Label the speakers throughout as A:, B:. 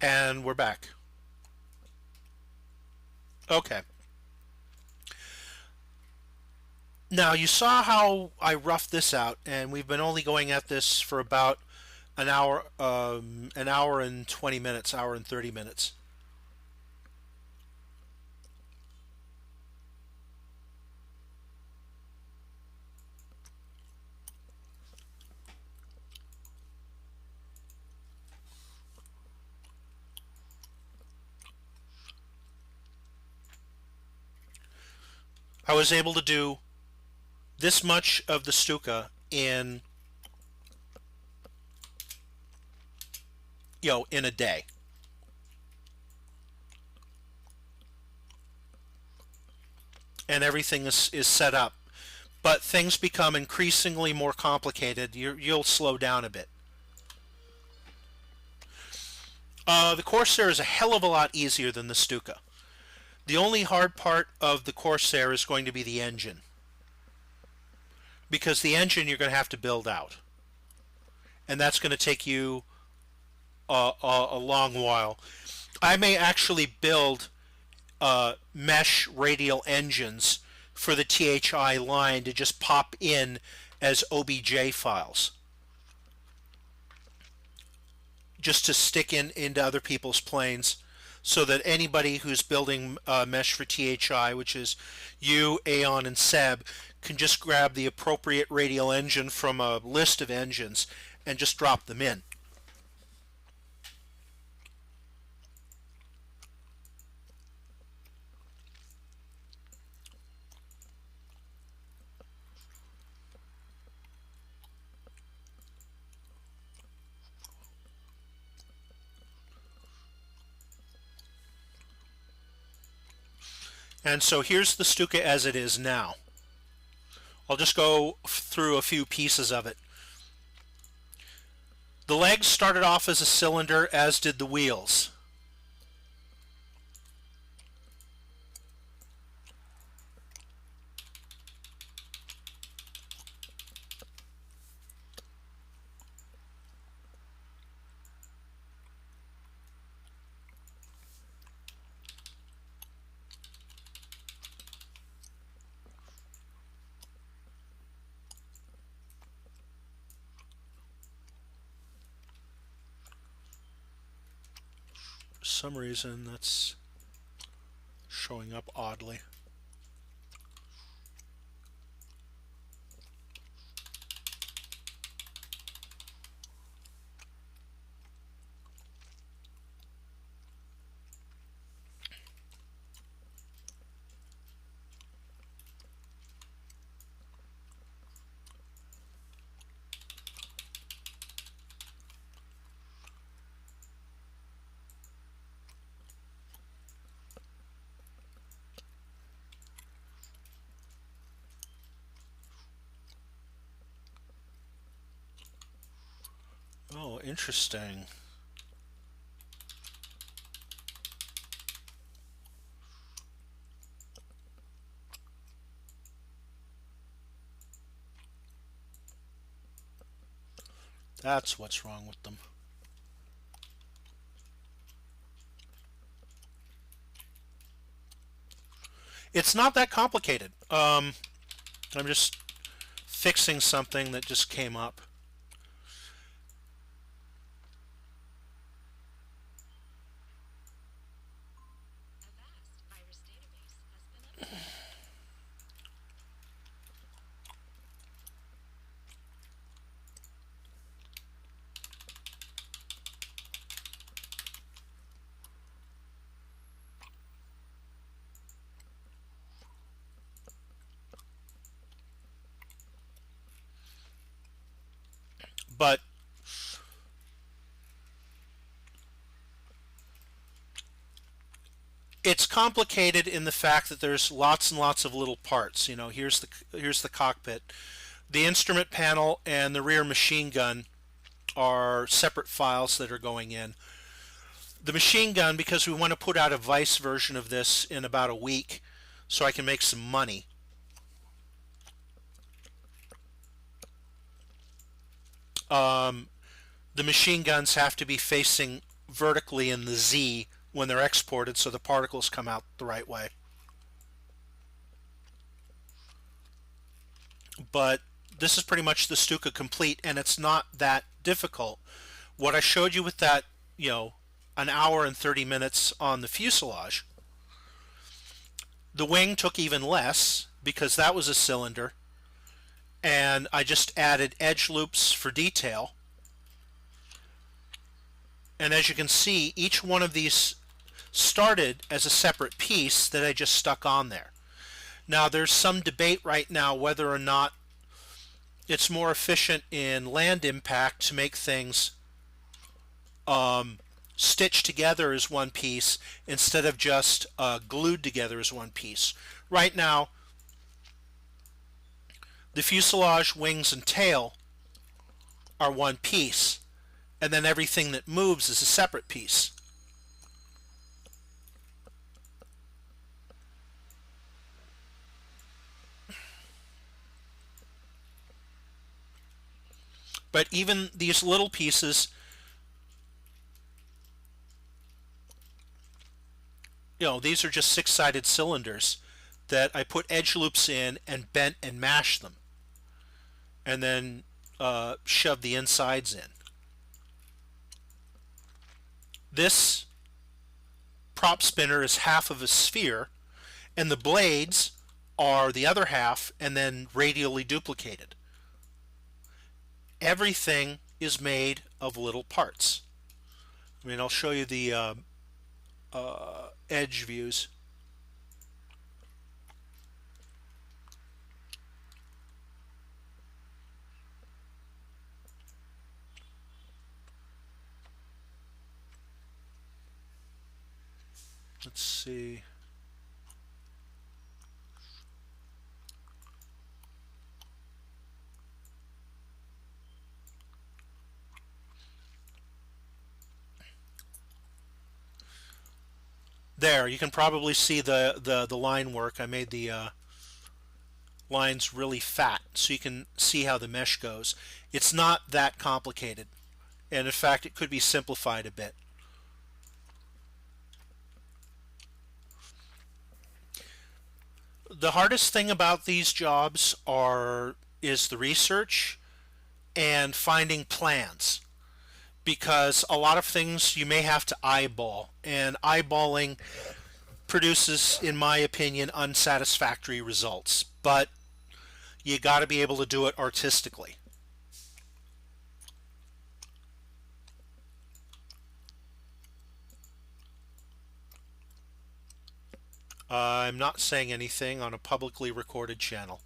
A: And we're back. Okay. Now you saw how I roughed this out, and we've been only going at this for about an hour and 20 minutes, hour and 30 minutes. I was able to do this much of the Stuka in, in a day. And everything is set up. But things become increasingly more complicated. You'll slow down a bit. The Corsair is a hell of a lot easier than the Stuka. The only hard part of the Corsair is going to be the engine. Because the engine you're going to have to build out. And that's going to take you a long while. I may actually build mesh radial engines for the THI line to just pop in as OBJ files. Just to stick into other people's planes, so that anybody who's building mesh for THI, which is you, Aeon, and Seb, can just grab the appropriate radial engine from a list of engines and just drop them in. And so here's the Stuka as it is now. I'll just go through a few pieces of it. The legs started off as a cylinder, as did the wheels. For some reason that's showing up oddly. Oh, interesting. That's what's wrong with them. It's not that complicated. I'm just fixing something that just came up. But it's complicated in the fact that there's lots and lots of little parts. Here's the cockpit. The instrument panel and the rear machine gun are separate files that are going in. The machine gun, because we want to put out a Vice version of this in about a week so I can make some money. The machine guns have to be facing vertically in the Z when they're exported so the particles come out the right way. But this is pretty much the Stuka complete, and it's not that difficult. What I showed you with that, an hour and 30 minutes on the fuselage, the wing took even less because that was a cylinder, and I just added edge loops for detail. And as you can see, each one of these started as a separate piece that I just stuck on there. Now there's some debate right now whether or not it's more efficient in land impact to make things stitched together as one piece instead of just glued together as one piece. Right now, the fuselage, wings, and tail are one piece, and then everything that moves is a separate piece. But even these little pieces, these are just six-sided cylinders that I put edge loops in and bent and mashed them, and then shoved the insides in. This prop spinner is half of a sphere, and the blades are the other half and then radially duplicated. Everything is made of little parts. I'll show you the edge views. Let's see. There, you can probably see the line work. I made the lines really fat so you can see how the mesh goes. It's not that complicated, and in fact it could be simplified a bit. The hardest thing about these jobs is the research and finding plans, because a lot of things you may have to eyeball, and eyeballing produces, in my opinion, unsatisfactory results, but you got to be able to do it artistically. I'm not saying anything on a publicly recorded channel.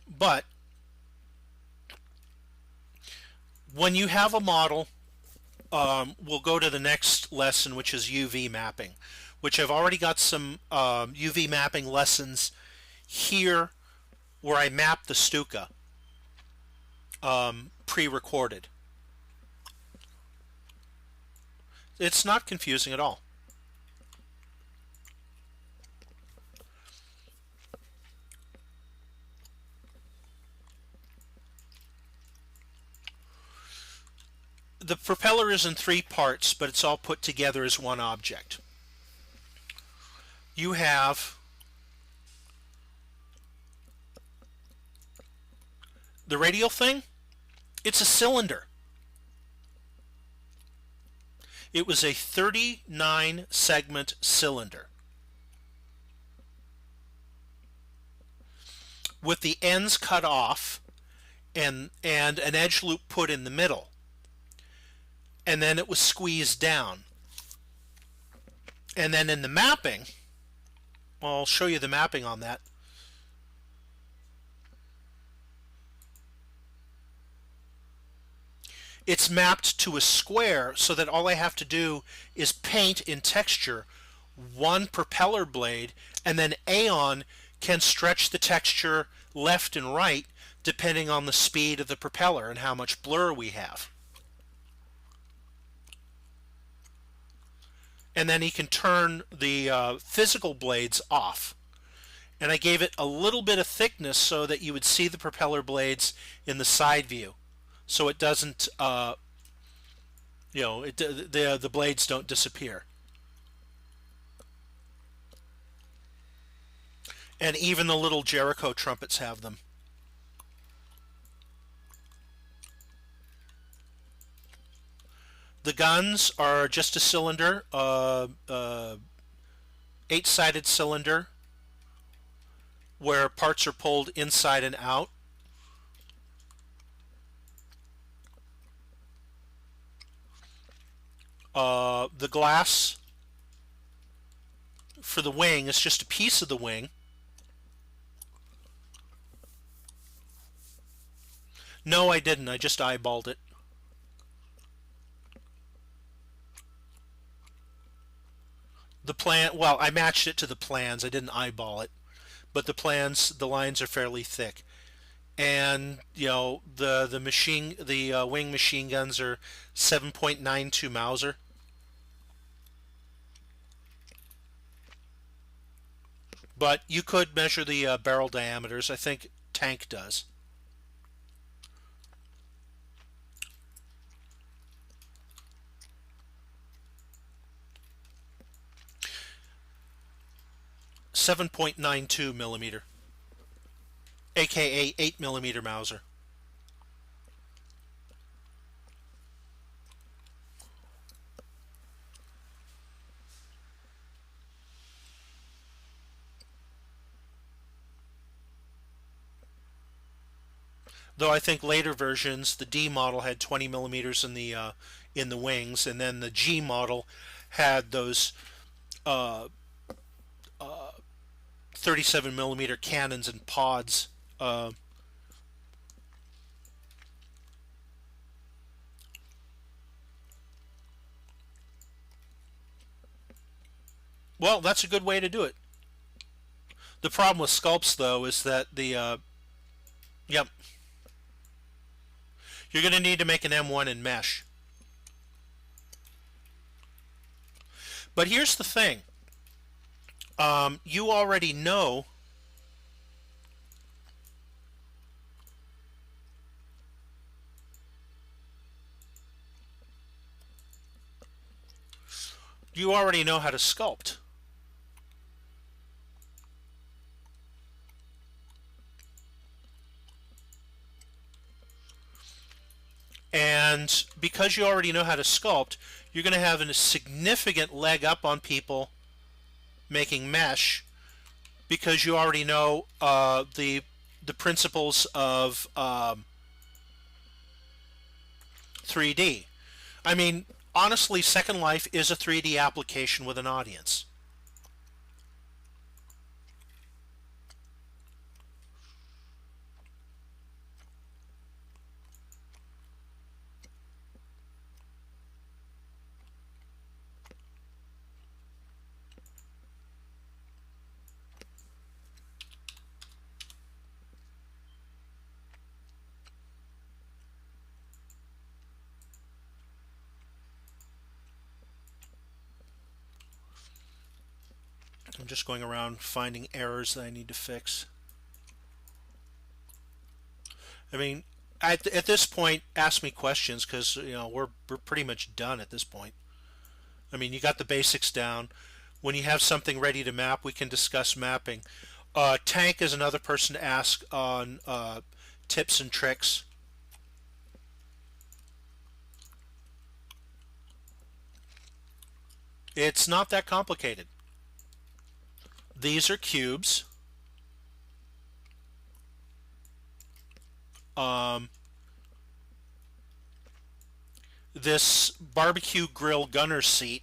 A: But when you have a model, we'll go to the next lesson, which is UV mapping, which I've already got some UV mapping lessons here where I map the Stuka pre-recorded. It's not confusing at all. The propeller is in three parts, but it's all put together as one object. You have the radial thing. It's a cylinder. It was a 39 segment cylinder with the ends cut off and an edge loop put in the middle, and then it was squeezed down. And then in the mapping, I'll show you the mapping on that. It's mapped to a square so that all I have to do is paint in texture one propeller blade, and then Aeon can stretch the texture left and right depending on the speed of the propeller and how much blur we have. And then he can turn the physical blades off. and I gave it a little bit of thickness so that you would see the propeller blades in the side view, so it doesn't, the blades don't disappear. And even the little Jericho trumpets have them. The guns are just a cylinder, eight-sided cylinder, where parts are pulled inside and out. The glass for the wing is just a piece of the wing. No, I didn't. I just eyeballed it. The plan, well, I matched it to the plans. I didn't eyeball it. But the plans, the lines are fairly thick. And, the wing machine guns are 7.92 Mauser. But you could measure the barrel diameters. I think tank does. .92 millimeter, aka 8 millimeter Mauser. Though I think later versions, the D model had 20 millimeters in the wings, and then the G model had those uh, 37 millimeter cannons and pods. Well, that's a good way to do it. The problem with sculpts, though, is that yep, you're going to need to make an M1 in mesh. But here's the thing. You already know how to sculpt. And because you already know how to sculpt, you're going to have a significant leg up on people making mesh, because you already know the principles of 3D. I mean, honestly, Second Life is a 3D application with an audience. I'm just going around finding errors that I need to fix. I mean, at this point, ask me questions, because we're pretty much done at this point. I mean, you got the basics down. When you have something ready to map, we can discuss mapping. Tank is another person to ask on tips and tricks. It's not that complicated. These are cubes. This barbecue grill gunner seat,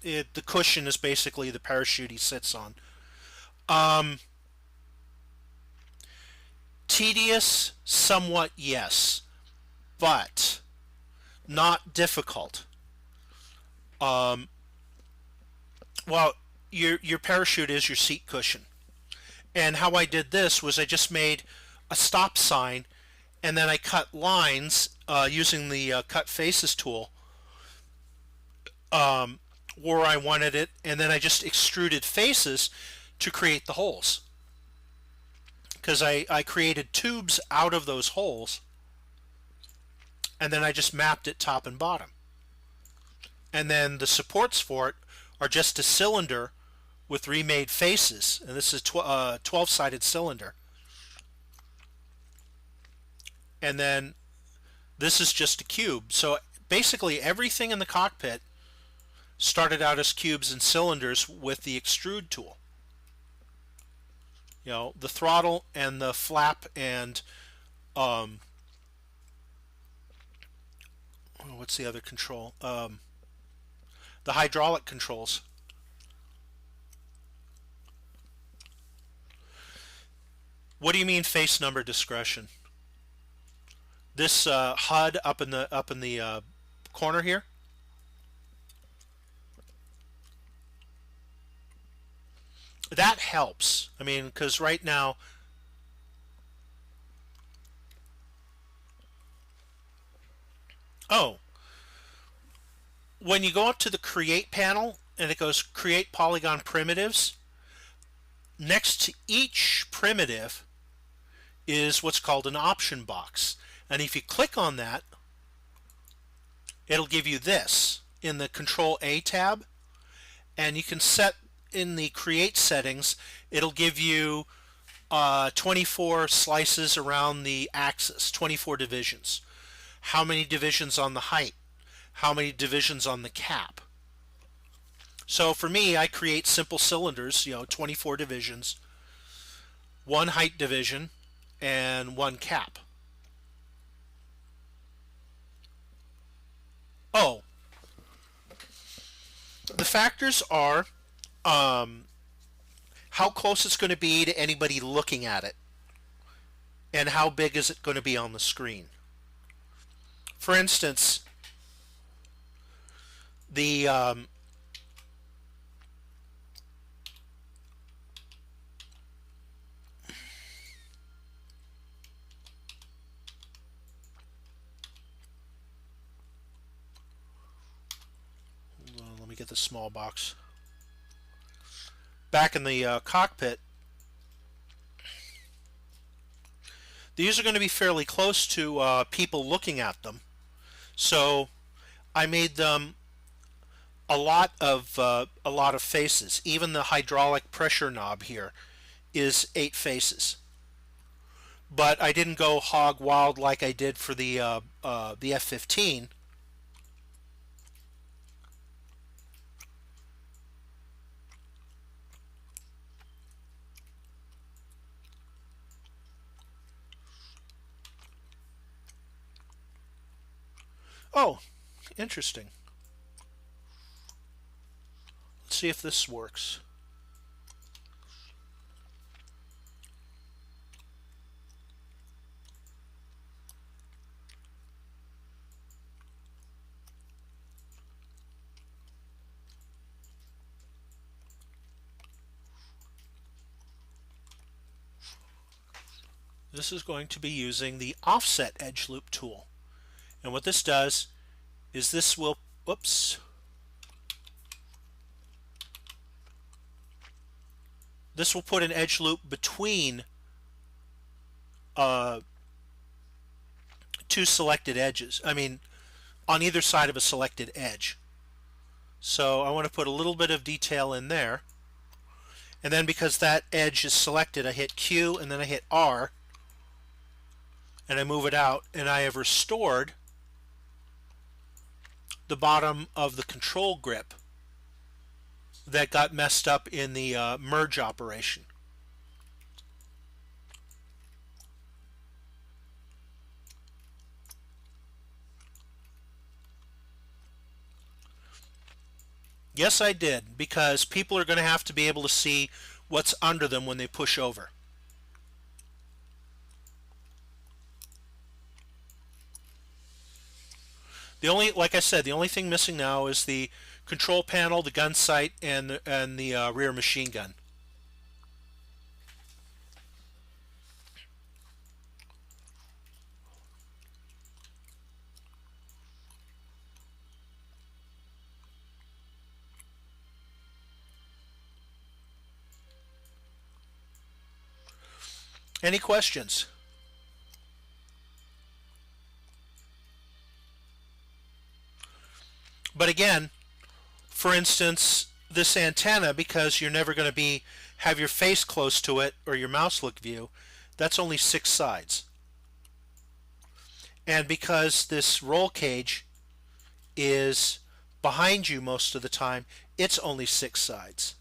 A: the cushion is basically the parachute he sits on. Tedious, somewhat, yes, but not difficult. Um, well, your parachute is your seat cushion. And how I did this was I just made a stop sign, and then I cut lines using the cut faces tool where I wanted it, and then I just extruded faces to create the holes. because I created tubes out of those holes, and then I just mapped it top and bottom. And then the supports for it are just a cylinder with remade faces, and this is a 12-sided cylinder. And then this is just a cube. So basically everything in the cockpit started out as cubes and cylinders with the extrude tool. You know, the throttle and the flap and what's the other control? The hydraulic controls. What do you mean face number discretion? This HUD up in the corner here. That helps. I mean, because right now, oh, when you go up to the create panel and it goes create polygon primitives, next to each primitive is what's called an option box. And if you click on that, it'll give you this in the Control A tab, and you can set in the create settings, it'll give you 24 slices around the axis, 24 divisions. How many divisions on the height? How many divisions on the cap? So for me, I create simple cylinders, 24 divisions, one height division, and one cap. Oh, the factors are how close it's going to be to anybody looking at it, and how big is it going to be on the screen. For instance, the let me get the small box. Back in the cockpit, these are going to be fairly close to people looking at them. So I made them a lot of faces. Even the hydraulic pressure knob here is 8 faces. But I didn't go hog wild like I did for the F-15. Oh, interesting. Let's see if this works. This is going to be using the offset edge loop tool. And what this does is this will, whoops, this will put an edge loop between two selected edges. I mean, on either side of a selected edge. So I want to put a little bit of detail in there. And then because that edge is selected, I hit Q and then I hit R. And I move it out, and I have restored the bottom of the control grip that got messed up in the merge operation. Yes, I did, because people are going to have to be able to see what's under them when they push over. The only, like I said, the only thing missing now is the control panel, the gun sight, and the rear machine gun. Any questions? But again, for instance, this antenna, because you're never going to have your face close to it or your mouse look view, that's only 6 sides. And because this roll cage is behind you most of the time, it's only 6 sides.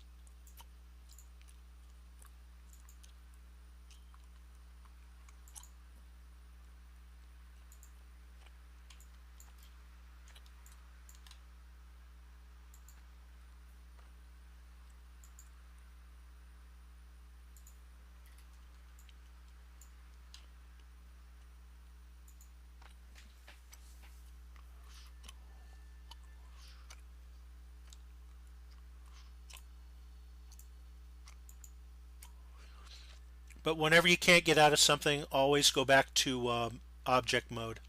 A: But whenever you can't get out of something, always go back to object mode.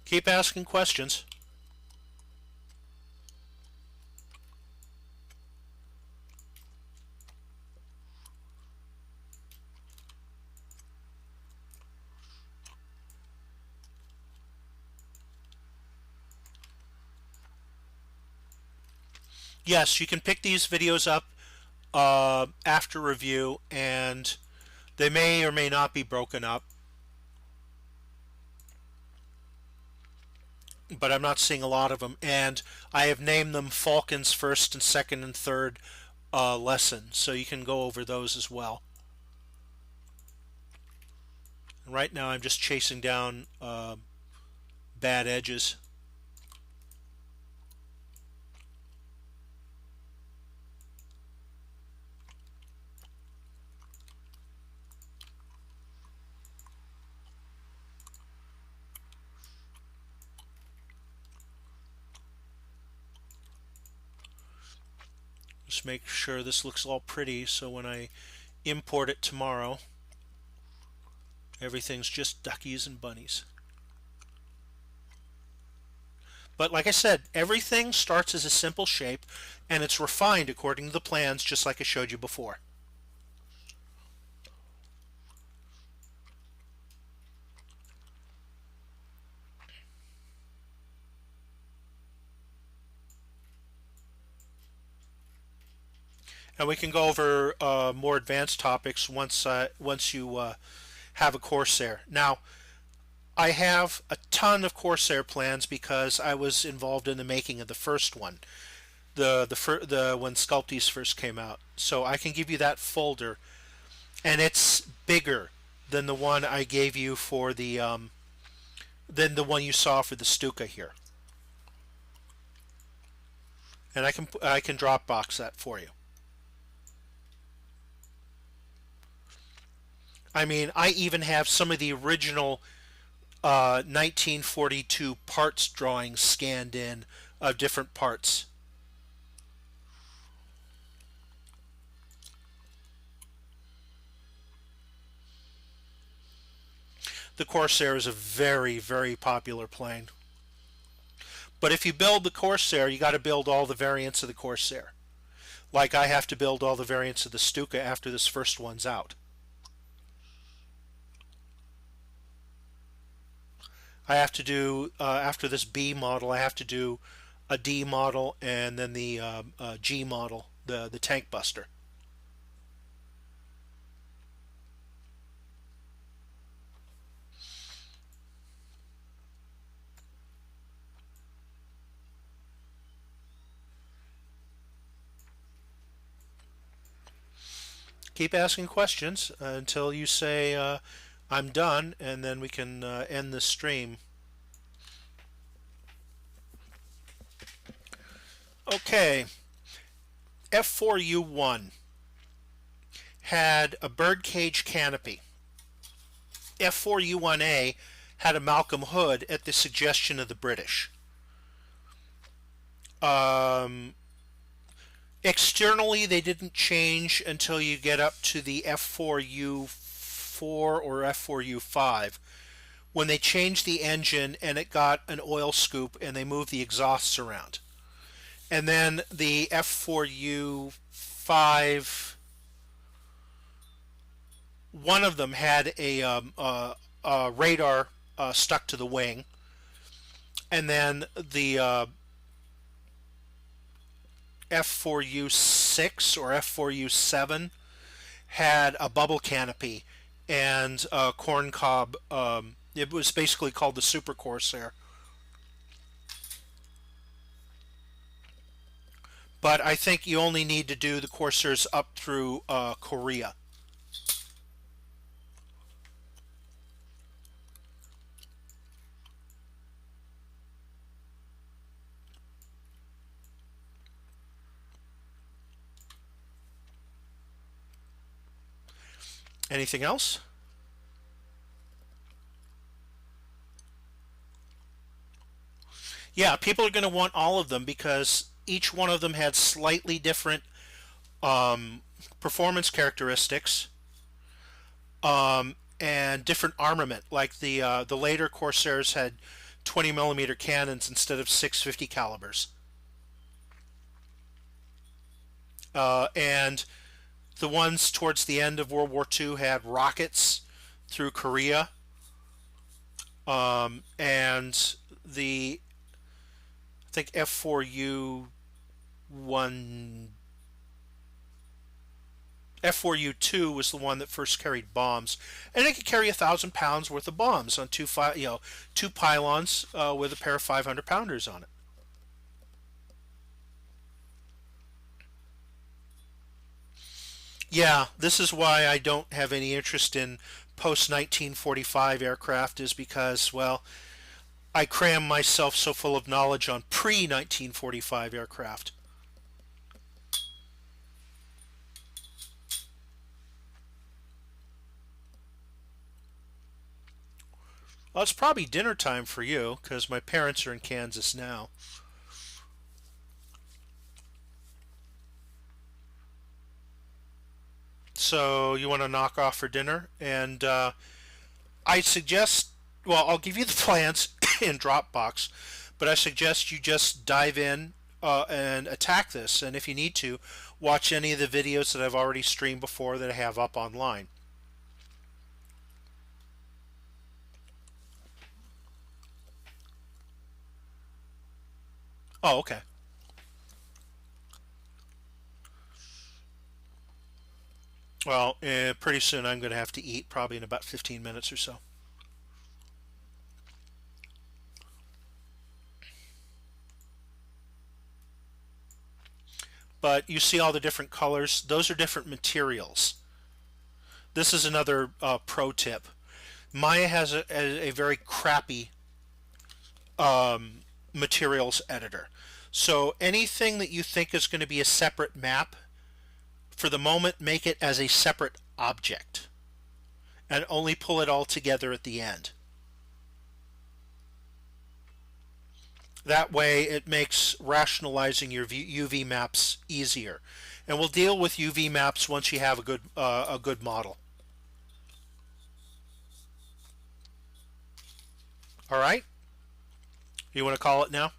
A: Keep asking questions. Yes, you can pick these videos up after review, and they may or may not be broken up, but I'm not seeing a lot of them. And I have named them Faulken's first and second and third lesson, so you can go over those as well. And right now I'm just chasing down bad edges. Just make sure this looks all pretty, so when I import it tomorrow, everything's just duckies and bunnies. But like I said, everything starts as a simple shape, and it's refined according to the plans, just like I showed you before. And we can go over more advanced topics once you have a Corsair. Now, I have a ton of Corsair plans because I was involved in the making of the first one, the when Sculpties first came out. So I can give you that folder, and it's bigger than the one I gave you for than the one you saw for the Stuka here. And I can Dropbox that for you. I mean, I even have some of the original 1942 parts drawings scanned in of different parts. The Corsair is a very, very popular plane. But if you build the Corsair, you got to build all the variants of the Corsair. Like I have to build all the variants of the Stuka after this first one's out. I have to do, after this B model, I have to do a D model and then the G model, the tank buster. Keep asking questions until you say, I'm done, and then we can end the stream. Okay, F4U1 had a birdcage canopy. F4U1A had a Malcolm hood at the suggestion of the British. Um, Externally, they didn't change until you get up to the F4U4 or F4U5, when they changed the engine and it got an oil scoop and they moved the exhausts around. And then the F4U5, one of them had a radar stuck to the wing, and then the F4U6 or F4U7 had a bubble canopy and a corn cob. It was basically called the Super Corsair. But I think you only need to do the Corsairs up through Korea. Anything else? Yeah, people are going to want all of them because each one of them had slightly different um, performance characteristics and different armament. Like the later Corsairs had 20 millimeter cannons instead of 650 calibers, and the ones towards the end of World War II had rockets through Korea, and the I think F4U1 F4U2 was the one that first carried bombs, and it could carry 1,000 pounds worth of bombs on two pylons with a pair of 500 pounders on it. Yeah, this is why I don't have any interest in post 1945 aircraft, is because, well, I cram myself so full of knowledge on pre 1945 aircraft. Well, it's probably dinner time for you because my parents are in Kansas now. So you want to knock off for dinner? And I suggest, well, I'll give you the plans in Dropbox, but I suggest you just dive in and attack this. And if you need to, watch any of the videos that I've already streamed before that I have up online. Oh, okay. Well, pretty soon I'm going to have to eat, probably in about 15 minutes or so. But you see all the different colors. Those are different materials. This is another pro tip. Maya has a very crappy materials editor. So anything that you think is going to be a separate map, for the moment, make it as a separate object and only pull it all together at the end. That way it makes rationalizing your UV maps easier. And we'll deal with UV maps once you have a good model. All right? You want to call it now?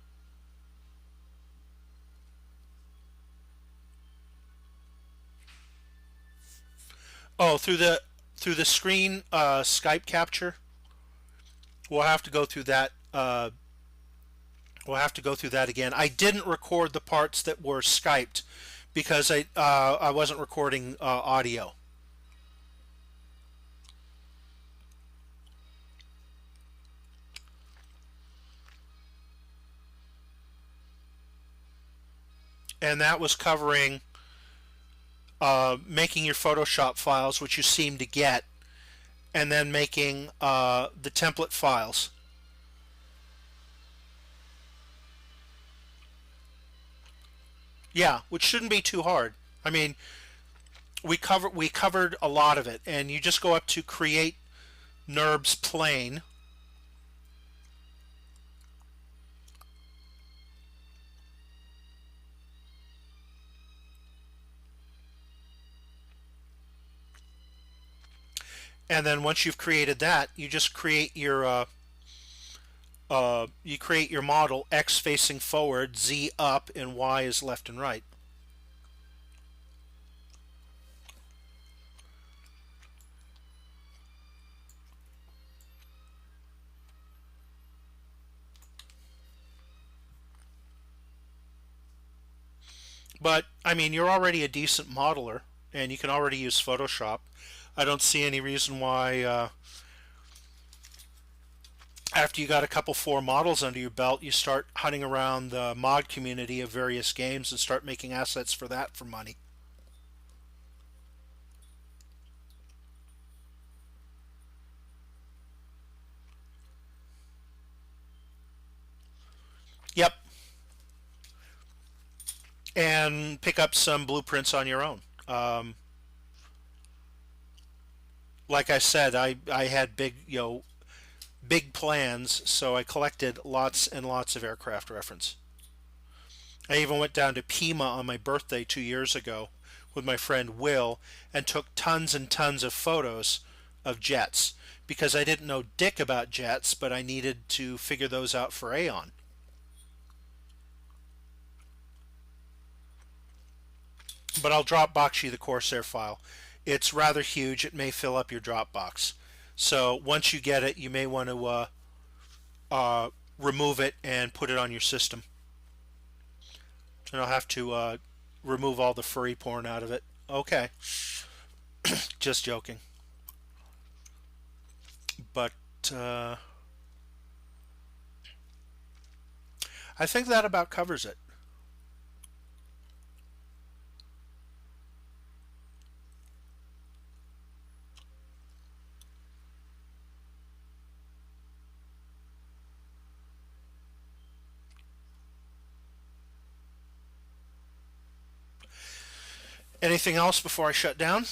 A: Oh, through the screen Skype capture. We'll have to go through that. We'll have to go through that again. I didn't record the parts that were Skyped because I wasn't recording audio. And that was covering making your Photoshop files, which you seem to get, and then making the template files. Yeah, which shouldn't be too hard. I mean, we covered a lot of it, and you just go up to create NURBS plane, and then once you've created that, you just create your model: X facing forward, Z up, and Y is left and right. But I mean, you're already a decent modeler, and you can already use Photoshop. I don't see any reason why, after you got a couple four models under your belt, you start hunting around the mod community of various games and start making assets for that for money. Yep, and pick up some blueprints on your own. Like I said, I had big plans, so I collected lots and lots of aircraft reference. I even went down to Pima on my birthday 2 years ago with my friend Will and took tons and tons of photos of jets because I didn't know dick about jets, but I needed to figure those out for Aeon. But I'll Dropbox you the Corsair file. It's rather huge. It may fill up your Dropbox. So once you get it, you may want to uh, remove it and put it on your system. And I'll have to remove all the furry porn out of it. Okay, just joking. But uh, I think that about covers it. Anything else before I shut down?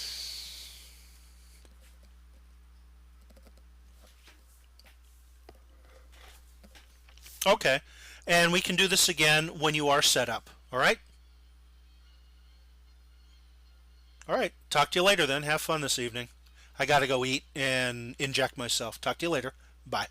A: Okay. And we can do this again when you are set up. All right? All right. Talk to you later then. Have fun this evening. I got to go eat and inject myself. Talk to you later. Bye.